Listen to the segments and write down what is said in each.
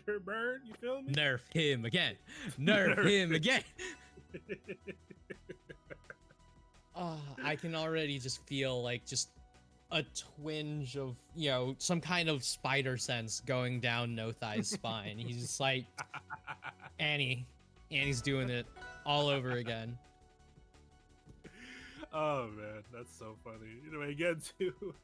her burn. You feel me? Nerf him again. Nerf him again. Oh, I can already just feel like just a twinge of, you know, some kind of spider sense going down No Thigh's spine. He's just like, Annie's doing it all over again. Oh man, that's so funny. Anyway, again to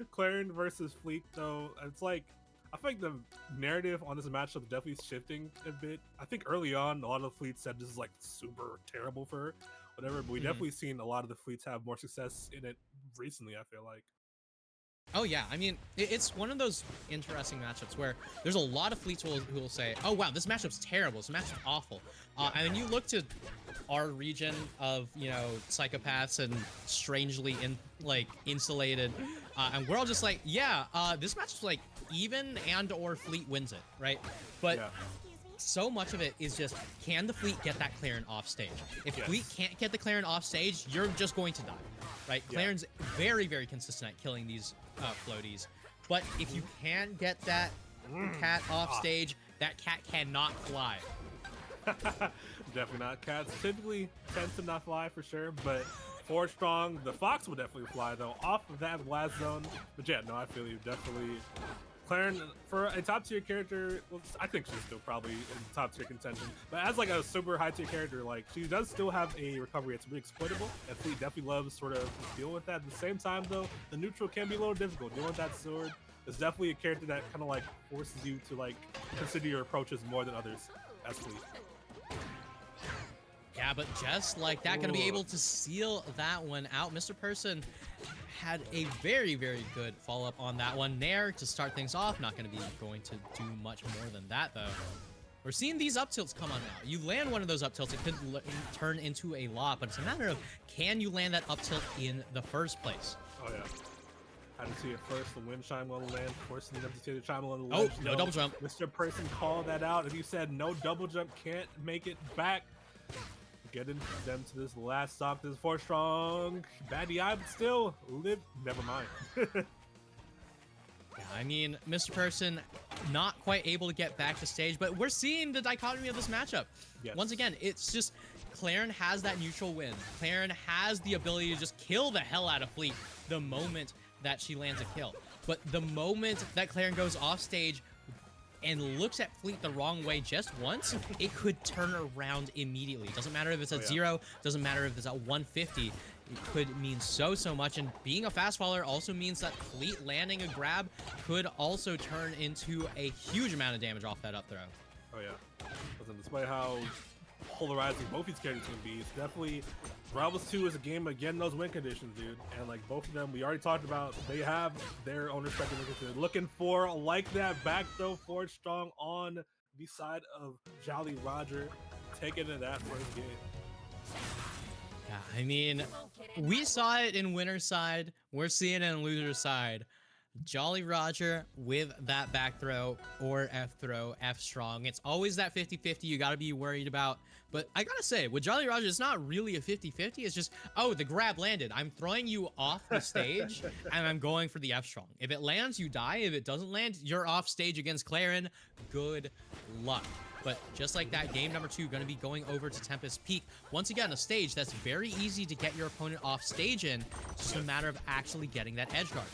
Clairen versus Fleet though, it's like I think the narrative on this matchup is definitely shifting a bit. I think early on a lot of the fleets said this is like super terrible for her, whatever, but we definitely seen a lot of the fleets have more success in it recently, I feel like. Oh yeah, I mean, it's one of those interesting matchups where there's a lot of fleets who will say, oh wow, this matchup's terrible, this matchup's awful. And then you look to our region of, you know, psychopaths and strangely insulated, and we're all just like, yeah, this matchup's like even and or fleet wins it, right? But so much of it is just, can the fleet get that Clairen off stage? If fleet can't get the Clairen off stage, you're just going to die, right? Clairen's very, very consistent at killing these floaties, but if you can get that cat off stage, that cat cannot fly. Definitely not. Cats typically tend to not fly for sure, but Forge Strong, the fox will definitely fly though off of that blast zone. But yeah, no, I feel you. Definitely Clairen, for a top tier character, well, I think she's still probably in top tier contention. But as like a super high tier character, like she does still have a recovery that's really exploitable, and Fleet definitely loves sort of dealing with that. At the same time, though, the neutral can be a little difficult. Dealing with that sword is definitely a character that kind of like forces you to like consider your approaches more than others as Fleet. Yeah, but just like that, gonna be able to seal that one out. Mrperson had a very, very good follow-up on that one. Nair to start things off, not gonna be going to do much more than that, though. We're seeing these up tilts come on now. You land one of those up tilts, it could turn into a lot, but it's a matter of, can you land that up tilt in the first place? Oh, yeah. Had to see it first. The wind chime on the land, forcing them to see the chime on the ledge. Oh, no double jump. Mrperson called that out. If you said no double jump, can't make it back. Getting them to this last stop. This Forge Strong. Bad DI, but still live. Never mind. Yeah, I mean, Mrperson not quite able to get back to stage, but we're seeing the dichotomy of this matchup. Yes. Once again, it's just Clairen has that neutral win. Clairen has the ability to just kill the hell out of Fleet the moment that she lands a kill. But the moment that Clairen goes off stage and looks at Fleet the wrong way just once, it could turn around immediately. It doesn't matter if it's at 0, doesn't matter if it's at 150. It could mean so much, and being a fast faller also means that Fleet landing a grab could also turn into a huge amount of damage off that up throw. Oh yeah. Listen, despite how polarizing both these characters can be, it's definitely Rivals 2 is a game again those win conditions, dude. And like both of them, we already talked about, they have their own respective win conditions. Looking for like that back throw Forge Strong on the side of JollyRoger, taking to that first game. Yeah, I mean, we saw it in winner's side, we're seeing it in loser's side. JollyRoger with that back throw or F throw, F strong. It's always that 50-50 you gotta be worried about. But I gotta say, with JollyRoger, it's not really a 50-50. It's just, oh, the grab landed. I'm throwing you off the stage, and I'm going for the F strong. If it lands, you die. If it doesn't land, you're off stage against Clairen. Good luck. But just like that, game number 2 going to be going over to Tempest Peak. Once again, a stage that's very easy to get your opponent off stage in. It's just a matter of actually getting that edge guard.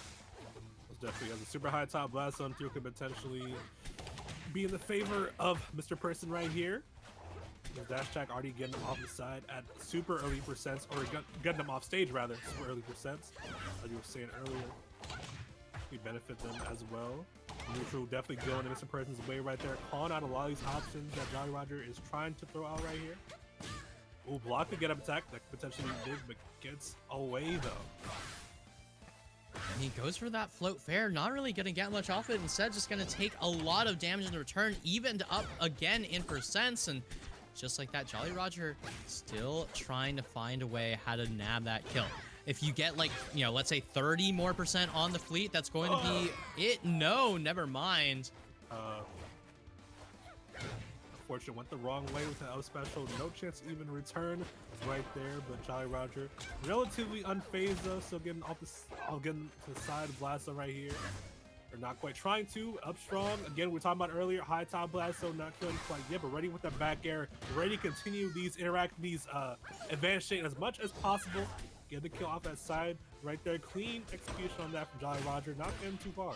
Definitely has a super high top blast zone through, could potentially be in the favor of Mrperson right here. The dash attack already getting him off the side at super early percents, or getting them off stage rather, super early percents, like you were saying earlier. We benefit them as well. Neutral definitely going in Mrperson's way right there, calling out a lot of these options that JollyRoger is trying to throw out right here. Ooh, block the get up attack that could potentially be big, but gets away though. And he goes for that float fair, not really going to get much off it. Instead, just going to take a lot of damage in return, evened up again in percents. And just like that, JollyRoger still trying to find a way how to nab that kill. If you get like, you know, let's say 30% more on the Fleet, that's going to be it. No, never mind. Unfortunately, went the wrong way with the L special. No chance to even return right there, but JollyRoger relatively unfazed though, still getting off the getting to the side of blast zone right here. They're not quite trying to. Up strong. Again, we were talking about earlier, high top blast, so not killing quite yet, but ready with that back air. Ready to continue these advanced state as much as possible. Get the kill off that side right there. Clean execution on that from JollyRoger. Not getting too far.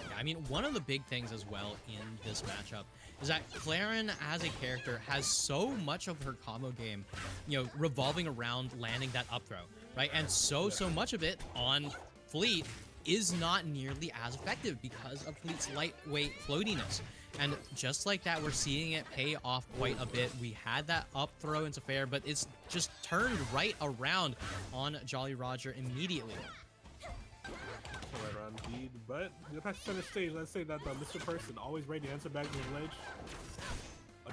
Yeah, I mean, one of the big things as well in this matchup is that Clairen as a character has so much of her combo game, you know, revolving around landing that up throw, right? And so much of it on Fleet is not nearly as effective because of Fleet's lightweight floatiness. And just like that, we're seeing it pay off quite a bit. We had that up throw into fair, but it's just turned right around on JollyRoger immediately. Right around indeed, but the past center stage, let's say that Mrperson always ready to answer back to the ledge.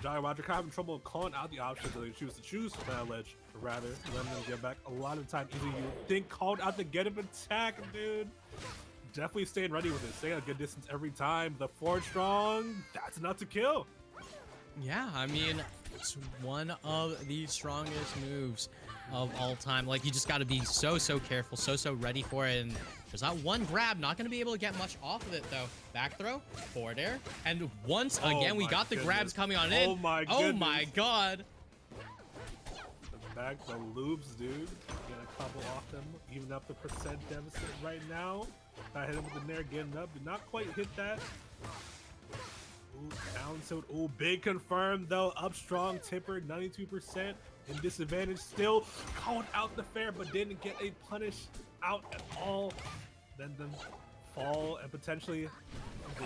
JollyRoger kind of having trouble calling out the options that they choose to choose for that ledge, or rather, letting them get back a lot of the time. Either you think called out to get him attack, dude. Definitely staying ready with it, staying at a good distance every time. The forward strong, that's enough to kill. Yeah, I mean, it's one of the strongest moves of all time. Like, you just got to be so careful, so ready for it. And there's that one grab, not going to be able to get much off of it, though. Back throw, forward air, and once again, we got the grabs coming on in. Oh my goodness. Oh my god. Back the loops, dude. Get a couple off them, even up the percent deficit right now. I hit him with the nair, getting up, did not quite hit that. Ooh, down tilt. Ooh, big confirmed though. Up strong, tipper, 92%. In disadvantage, still called out the fair, but didn't get a punish out at all. Then fall and potentially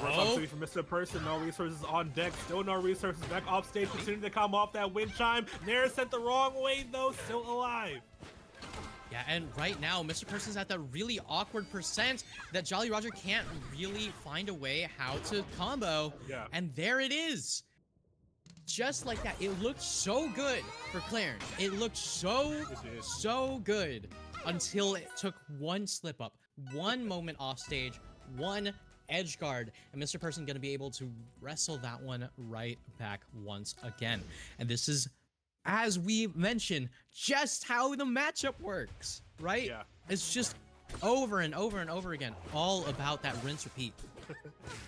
opportunity for Mrperson. No resources on deck, still no resources. Back off stage, continuing to come off that wind chime. Nair sent the wrong way though, still alive. Yeah, and right now, Mrperson's at that really awkward percent that JollyRoger can't really find a way how to combo. Yeah. And there it is. Just like that. It looked so good for Clairen. It looked so good until it took one slip up, one moment off stage, one edge guard, and Mrperson gonna be able to wrestle that one right back once again. And this is, as we mentioned, just how the matchup works, right? Yeah. It's just over and over and over again, all about that rinse repeat.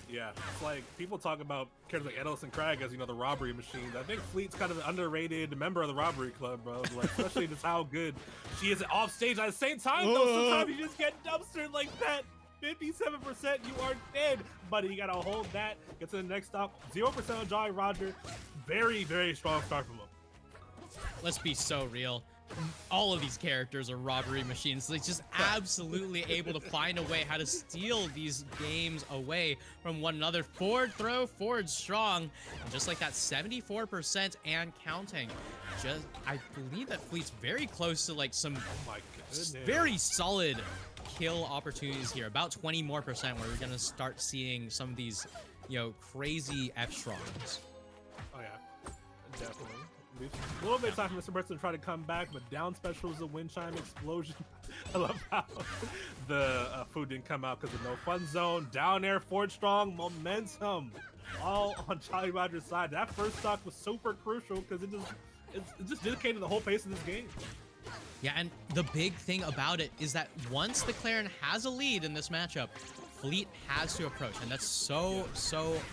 Yeah, it's like people talk about characters like Edelus and Crag as, you know, the robbery machines. I think Fleet's kind of an underrated member of the robbery club, bro. Like, especially just how good she is off stage. At the same time, though, sometimes you just get dumpstered like that. 57%, you are dead, buddy. You gotta hold that. Get to the next stop. 0% on JollyRoger. Very strong start from him. Let's be so real. All of these characters are robbery machines. They're just absolutely able to find a way how to steal these games away from one another. Forward throw, forward strong. And just like that, 74% and counting. I believe that Fleet's very close to like some very solid kill opportunities here. About 20% more where we're going to start seeing some of these, you know, crazy F-strongs. Oh, yeah. Definitely. A little bit of time for Mrperson to try to come back, but down special is a wind chime explosion. I love how the food didn't come out because of no fun zone. Down air, forward strong, momentum, all on JollyRoger's side. That first stock was super crucial because it just dedicated the whole pace of this game. Yeah, and the big thing about it is that once the Clairen has a lead in this matchup, Fleet has to approach, and that's so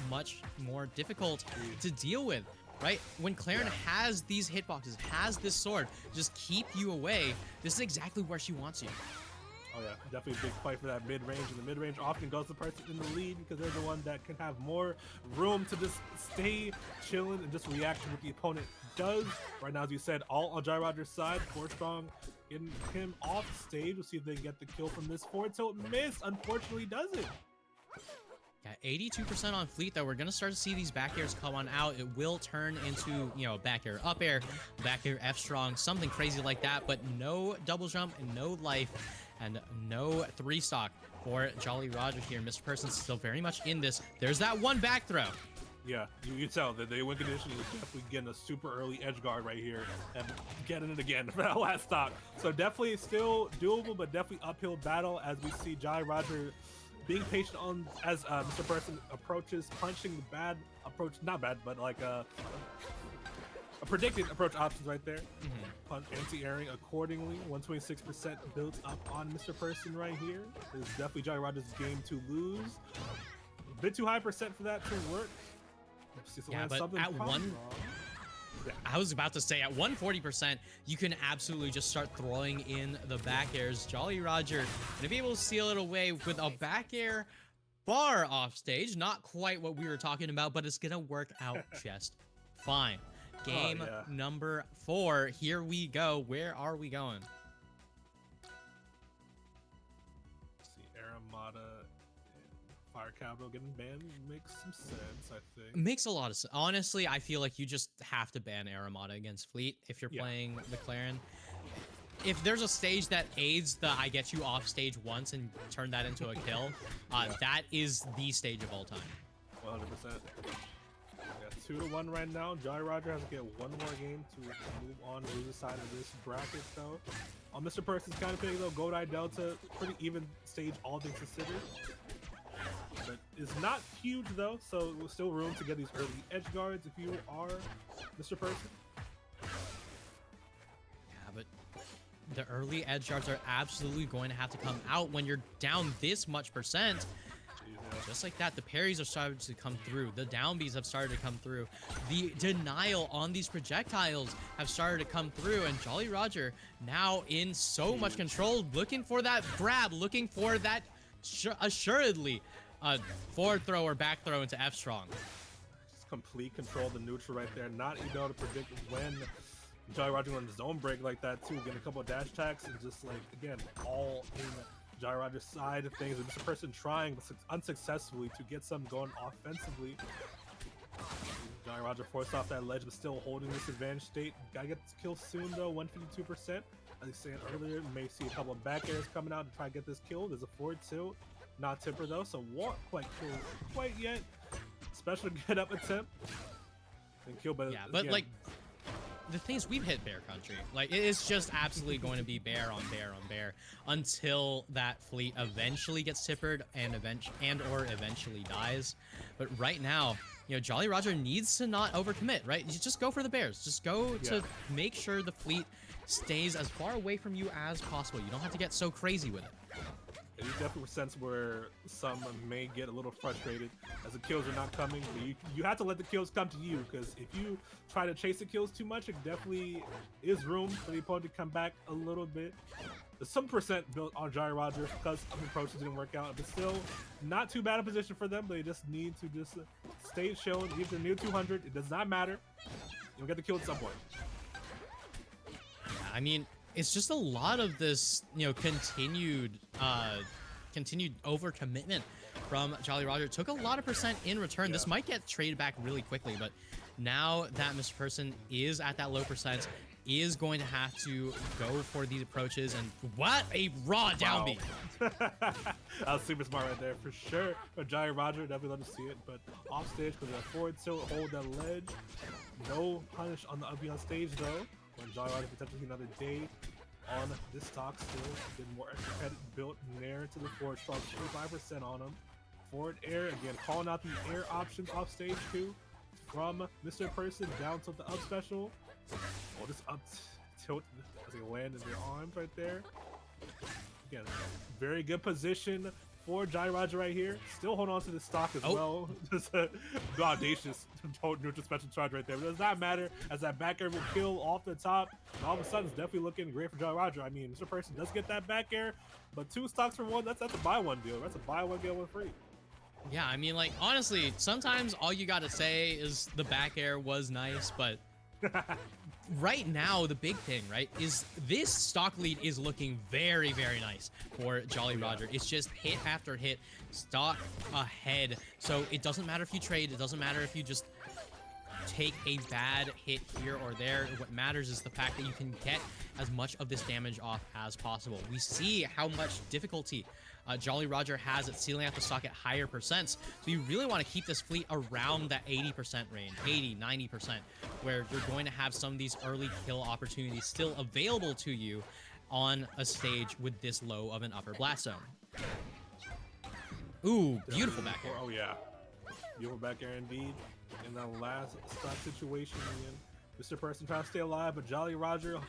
much more difficult to deal with. Right? When Clairen has these hitboxes, has this sword, just keep you away, this is exactly where she wants you. Oh yeah, definitely a big fight for that mid-range, and the mid-range often goes to the person in the lead because they're the one that can have more room to just stay chilling and just react to what the opponent does. Right now, as you said, all on JollyRoger's side, 4 strong, getting him off stage. We'll see if they can get the kill from this forward tilt miss. Unfortunately, doesn't. Yeah, 82% on Fleet, though. We're going to start to see these back airs come on out. It will turn into, you know, back air, up air, back air, F strong, something crazy like that, but no double jump and no life and no 3-stock for JollyRoger here. Mrperson's still very much in this. There's that one back throw. Yeah, you can tell that the win condition is definitely getting a super early edge guard right here and getting it again for that last stock. So definitely still doable, but definitely uphill battle as we see JollyRoger being patient on as Mrperson approaches, punching the bad approach, not bad, but like a predicted approach options right there. anti-airing accordingly. 126% built up on Mrperson right here. This is definitely JollyRoger's game to lose. A bit too high percent for that to work. Yeah, but at I was about to say, at 140%, you can absolutely just start throwing in the back airs. JollyRoger gonna be able to seal it away with a back air far off stage. Not quite what we were talking about, but it's gonna work out just fine. Game number 4. Here we go. Where are we going? See, Aramata and Fire Capital getting banned makes some sense, I think. Makes a lot of sense. Honestly, I feel like you just have to ban Aramata against Fleet if you're playing the Clairen. If there's a stage that aids the I get you off stage once and turn that into a kill, that is the stage of all time. 100%. 2-1 right now. JollyRoger has to get one more game to move on to the side of this bracket, though. On Mrperson's kind of thing, though, Godai Delta, pretty even stage, all things considered. But it's not huge, though, so there's still room to get these early edge guards if you are Mrperson. Yeah, but the early edge guards are absolutely going to have to come out when you're down this much percent. Just like that, the parries are starting to come through. The down Bs have started to come through. The denial on these projectiles have started to come through. And JollyRoger now in so much control, looking for that grab, looking for that assuredly forward throw or back throw into F strong. Just complete control of the neutral right there. Not even able to predict when JollyRoger on his own break like that too. Getting a couple of dash attacks and just like, again, all in JollyRoger's side of things, and Mrperson trying unsuccessfully to get some going offensively. JollyRoger forced off that ledge, but still holding this advantage state. Gotta get this kill soon though, 152%. As I was saying earlier, you may see a couple of back airs coming out to try to get this kill. There's a forward tilt, not tipper though, so won't quite kill quite yet. Special get up attempt. And kill, but yeah, but again, like the thing is, we've hit bear country. Like, it's just absolutely going to be bear on bear on bear until that fleet eventually gets tippered and eventually dies. But right now, you know, JollyRoger needs to not overcommit, right? You just go for the bears. Just go to make sure the fleet stays as far away from you as possible. You don't have to get so crazy with it. You definitely sense where some may get a little frustrated as the kills are not coming. You have to let the kills come to you, because if you try to chase the kills too much, it definitely is room for the opponent to come back a little bit. There's some percent built on JollyRoger because approaches didn't work out, but still not too bad a position for them. They just need to just stay chilling. If they're near 200, it does not matter. You'll get the kill at some point. I mean, it's just a lot of this, you know, continued overcommitment from JollyRoger. Took a lot of percent in return. This might get traded back really quickly, but now that Mrperson is at that low percent, is going to have to go for these approaches. And what a raw down B. That was super smart right there for sure. But JollyRoger definitely let us see it, but off stage because that forward tilt, hold that ledge. No punish on the up on stage though. When JollyRoger potentially another day on this stock, still been more extra credit built near to the forward strong, 25% on him. Forward air again, calling out the air options off stage too from Mrperson down to the up special. Oh, this up tilt as they land in their arms right there. Again, very good position for JollyRoger right here. Still hold on to the stock as well. Just a audacious neutral special charge right there. But it does not matter as that back air will kill off the top. And all of a sudden, it's definitely looking great for JollyRoger. I mean, Mrperson does get that back air, but 2 stocks for 1, that's a buy one deal. That's a buy one, get one free. Yeah, I mean, like, honestly, sometimes all you gotta say is the back air was nice, but right now, the big thing, right, is this stock lead is looking very, very nice for JollyRoger. It's just hit after hit, stock ahead. So it doesn't matter if you trade. It doesn't matter if you just take a bad hit here or there. What matters is the fact that you can get as much of this damage off as possible. We see how much difficulty JollyRoger has at sealing out the stock at higher percents. So you really want to keep this fleet around that 80% range, 80, 90%, where you're going to have some of these early kill opportunities still available to you on a stage with this low of an upper blast zone. Ooh, beautiful back air. Oh yeah, beautiful back air indeed. In that last stock situation, Ian, Mrperson trying to stay alive, but JollyRoger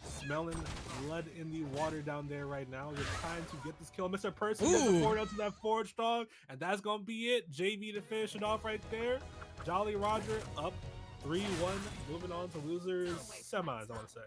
smelling blood in the water down there right now. Just trying to get this kill. Mrperson gets the forward to that forward strong, and that's gonna be it. JV to finish it off right there. JollyRoger up 3-1, moving on to losers semis, I want to say.